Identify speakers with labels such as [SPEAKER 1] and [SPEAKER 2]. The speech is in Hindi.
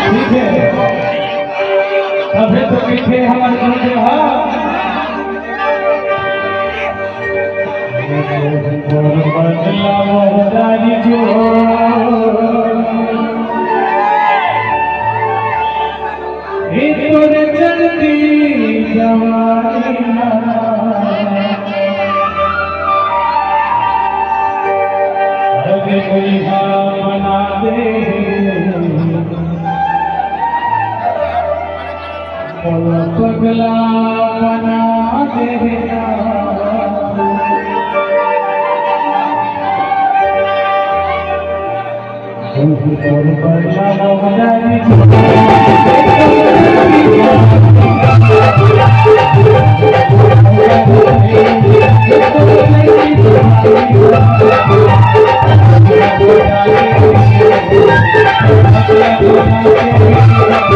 [SPEAKER 1] ठीक है अभी तो पीछे हमारे गुरुदेव चलती जवानी कोई बना दे पगला बना देना